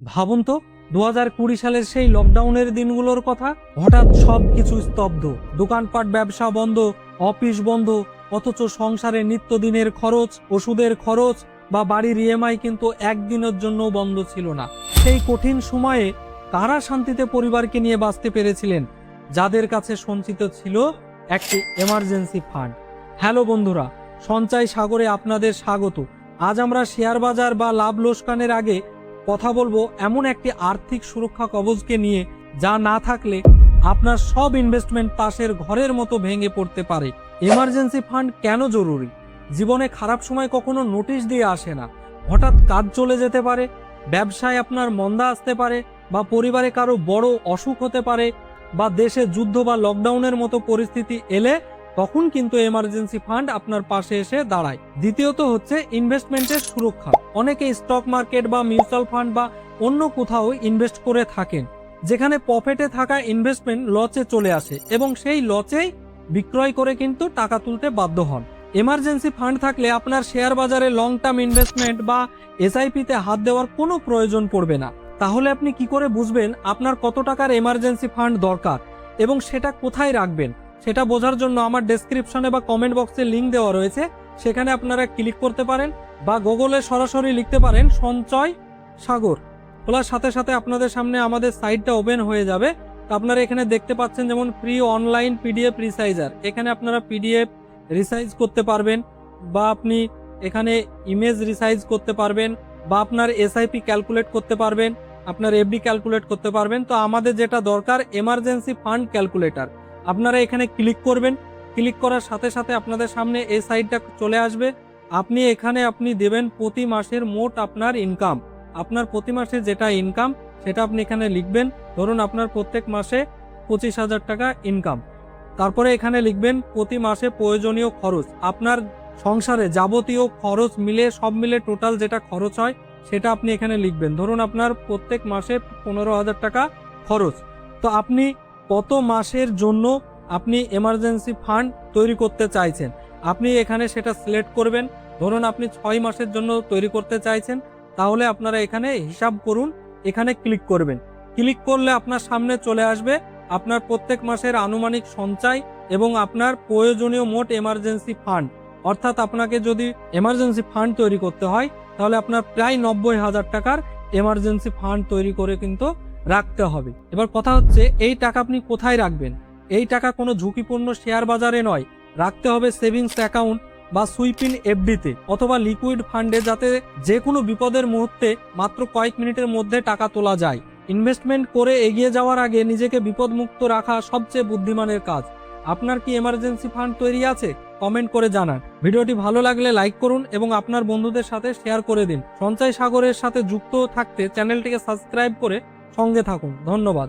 ভাবুন তো 2020 সালের সেই লকডাউনের দিনগুলোর কথা। হঠাৎ সবকিছু স্তব্ধ, দোকানপাট ব্যবসা বন্ধ, অফিস বন্ধ, অথচ সংসারে নিত্যদিনের খরচ, ওষুধের খরচ বা বাড়ির ইএমআই কিন্তু একদিনের জন্য বন্ধ ছিল না। সেই কঠিন সময়ে কারা শান্তিতে পরিবারকে নিয়ে বাঁচতে পেরেছিলেন? যাদের কাছে সঞ্চিত ছিল একটি এমার্জেন্সি ফান্ড। হ্যালো বন্ধুরা, সঞ্চয় সাগরে আপনাদের স্বাগত। আজ আমরা শেয়ার বাজার বা লাভ লোকসানের আগে কথা বলবো এমন একটি আর্থিক সুরক্ষা কবচকে নিয়ে, যা না থাকলে আপনার সব ইনভেস্টমেন্ট তাসের ঘরের মতো ভেঙে পড়তে পারে। এমার্জেন্সি ফান্ড কেন জরুরি? জীবনে খারাপ সময় কখনো নোটিশ দিয়ে আসে না। হঠাৎ কাজ চলে যেতে পারে, ব্যবসায় আপনার মন্দা আসতে পারে, বা পরিবারে কারো বড় অসুখ হতে পারে, বা দেশে যুদ্ধ বা লকডাউনের মতো পরিস্থিতি এলে তখন কিন্তু এমার্জেন্সি ফান্ড আপনার পাশে এসে দাঁড়ায়। দ্বিতীয়ত হচ্ছে ইনভেস্টমেন্টের সুরক্ষা। অনেকে স্টক মার্কেট বা মিউচুয়াল ফান্ড বা অন্য কোথাও ইনভেস্ট করে থাকেন, যেখানে প্রফিটে থাকা ইনভেস্টমেন্ট লসে চলে আসে এবং সেই লসেই বিক্রয় করে কিন্তু টাকা তুলতে বাধ্য হন। এমার্জেন্সি ফান্ড থাকলে আপনার শেয়ার বাজারে লং টার্ম ইনভেস্টমেন্ট বা এসআইপিতে হাত দেওয়ার কোনো প্রয়োজন পড়বে না। তাহলে আপনি কি করে বুঝবেন আপনার কত টাকার এমার্জেন্সি ফান্ড দরকার এবং সেটা কোথায় রাখবেন? সেটা বোঝার জন্য আমার ডেসক্রিপশনে বা কমেন্ট বক্সে লিঙ্ক দেওয়া রয়েছে, সেখানে আপনারা ক্লিক করতে পারেন বা গুগলে সরাসরি লিখতে পারেন সঞ্চয় সাগর। খোলার সাথে সাথে আপনাদের সামনে আমাদের সাইটটা ওপেন হয়ে যাবে। তো আপনারা এখানে দেখতে পাচ্ছেন যেমন ফ্রি অনলাইন পিডিএফ রিসাইজার, এখানে আপনারা পিডিএফ রিসাইজ করতে পারবেন, বা আপনি এখানে ইমেজ রিসাইজ করতে পারবেন, বা আপনার এসআইপি ক্যালকুলেট করতে পারবেন, আপনার এফডি ক্যালকুলেট করতে পারবেন। তো আমাদের যেটা দরকার এমার্জেন্সি ফান্ড ক্যালকুলেটর। আপনারা এখানে ক্লিক করবেন, ক্লিক করার সাথে সাথে আপনাদের সামনে এই সাইটটা চলে আসবে। আপনি দেবেন প্রতি মাসের মোট আপনার ইনকাম, আপনার প্রতি মাসে যেটা ইনকাম সেটা আপনি এখানে লিখবেন। ধরুন আপনার প্রত্যেক মাসে 25,000 টাকা ইনকাম। তারপরে এখানে লিখবেন প্রতি মাসে প্রয়োজনীয় খরচ, আপনার সংসারে যাবতীয় খরচ মিলে সব মিলে টোটাল যেটা খরচ হয় সেটা আপনি এখানে লিখবেন। ধরুন আপনার প্রত্যেক মাসে 15,000 টাকা খরচ। তো আপনি কত মাসের জন্য আপনি এমার্জেন্সি ফান্ড তৈরি করতে চাইছেন, আপনি এখানে সেটা সিলেক্ট করবেন। ধরুন আপনি 6 মাসের জন্য তৈরি করতে চাইছেন, তাহলে আপনারা এখানে হিসাব করুন, এখানে ক্লিক করবেন। ক্লিক করলে আপনার সামনে চলে আসবে আপনার প্রত্যেক মাসের আনুমানিক সঞ্চয় এবং আপনার প্রয়োজনীয় মোট এমার্জেন্সি ফান্ড। অর্থাৎ আপনাকে যদি এমার্জেন্সি ফান্ড তৈরি করতে হয় তাহলে আপনার প্রায় 90,000 টাকার এমার্জেন্সি ফান্ড তৈরি করে কিন্তু রাখতে হবে। এবার কথা হচ্ছে এই টাকা আপনি কোথায় রাখবেন? এই টাকা কোনো ঝুঁকিপূর্ণ শেয়ার বাজারে নয়, রাখতে হবে সেভিংস অ্যাকাউন্ট বা সুইপিং এফডিতে অথবা লিকুইড ফান্ডে, যাতে যে কোনো বিপদের মুহূর্তে মাত্র কয়েক মিনিটের মধ্যে টাকা তোলা যায়। ইনভেস্টমেন্ট করে এগিয়ে যাওয়ার আগে নিজেকে বিপদমুক্ত রাখা সবচেয়ে বুদ্ধিমানের কাজ। আপনার কি এমার্জেন্সি ফান্ড তৈরি আছে? কমেন্ট করে জানান। ভিডিওটি ভালো লাগলে লাইক করুন এবং আপনার বন্ধুদের সাথে শেয়ার করে দিন। সঞ্চয় সাগরের সাথে যুক্ত থাকতে চ্যানেলটিকে সাবস্ক্রাইব করে সঙ্গে থাকুন। ধন্যবাদ।